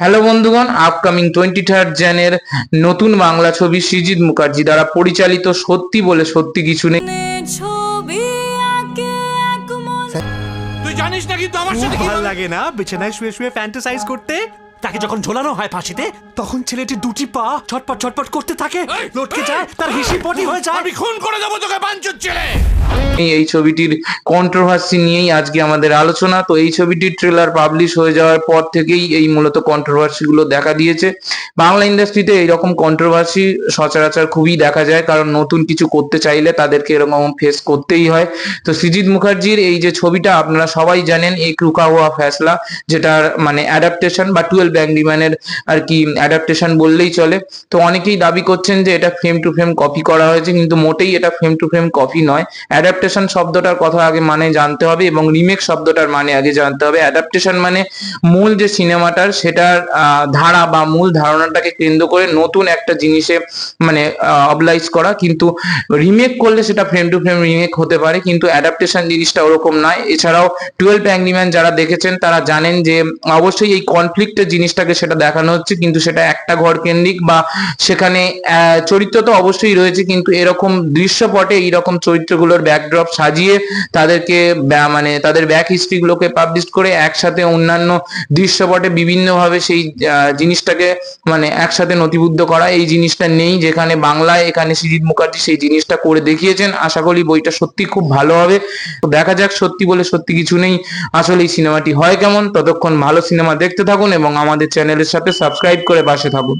Hello বন্ধুগণ, upcoming 23rd জানের নতুন বাংলা ছবি সৃজিত মুখার্জি দ্বারা পরিচালিত সত্যি বলে সত্যি কিছু নেই। তুই জানিস না কিন্তু আমার সাথে ভালো লাগে না বিছানায় শুয়ে শুয়ে ফ্যান্টাসাইজ করতে? তাকে যখন ঝোলানো হয় ফাঁসিতে তখন ছেলেটি দুটি পা ছটপট ছটপট করতে থাকে, লটকে যায়, তার হিসিপটি হয়ে যায়। আমি খুন করে দেবো তোকে বাঞ্চুর ছেলে। এই ছবিটির কন্ট্রোভার্সি নিয়েই আজকে আমাদের আলোচনা। তো এই ছবিটির ট্রেলার পাবলিশ হয়ে যাওয়ার পর থেকেই এই মূলত কন্ট্রোভার্সি গুলো দেখা দিয়েছে। বাংলা ইন্ডাস্ট্রিতে এইরকম কন্ট্রোভার্সি সচরাচর খুবই দেখা যায়, কারণ নতুন কিছু করতে চাইলে তাদেরকে এরকম ফেস করতেই হয়। তো সৃজিত মুখার্জির এই যে ছবিটা আপনারা সবাই জানেন, এক রুকা হুয়া ফ্যাসলা, যেটার মানে অ্যাডাপ্টেশন বা 12 অ্যাংরিম্যানের আর কি অ্যাডাপ্টেশন বললেই চলে। তো অনেকেই দাবি করছেন যে এটা ফ্রেম টু ফ্রেম কপি করা হয়েছে, কিন্তু মোটেই এটা ফ্রেম টু ফ্রেম কপি নয়। অ্যাডাপ্টেশন শব্দটার কথা আগে মানে জানতে হবে এবং রিমেক শব্দটার মানে আগে জানতে হবে। অ্যাডাপ্টেশন মানে মূল যে সিনেমাটার সেটার ধারা বা মূল ধারণাটাকে কেন্দ্র করে নতুন একটা জিনিসে মানে অবলাইজ করা, কিন্তু রিমেক করলে সেটা ফ্রেম টু ফ্রেম রিমেক হতে পারে, কিন্তু অ্যাডাপ্টেশন জিনিসটা ওরকম নয়। এছাড়াও 12 অ্যাংরিম্যান যারা দেখেছেন তারা জানেন যে অবশ্যই এই কনফ্লিক্টের জিনিসটাকে সেটা দেখানো হচ্ছে, কিন্তু সেটা একটা ঘর কেন্দ্রিক বা সেখানে চরিত্র তো অবশ্যই রয়েছে, কিন্তু এরকম দৃশ্যপটে এইরকম চরিত্রগুলোর ব্যাকড্রপ সাজিয়ে তাদেরকে মানে তাদের ব্যাক হিস্ট্রি গুলোকে পাবলিশ করে একসাথে অন্যান্য দৃশ্যপটে বিভিন্নভাবে সেই জিনিসটাকে মানে একসাথে নথিবদ্ধ করা, এই জিনিসটা নেই যেখানে বাংলায়। এখানে সৃজিত মুখার্জি সেই জিনিসটা করে দেখিয়েছেন। আশা করি বইটা সত্যি খুব ভালো হবে। তো দেখা যাক, সত্যি বলে সত্যি কিছু নেই আসলে এই সিনেমাটি হয় কেমন। ততক্ষণ ভালো সিনেমা দেখতে থাকুন এবং আমাদের চ্যানেলের সাথে সাবস্ক্রাইব করে পাশে থাকুন।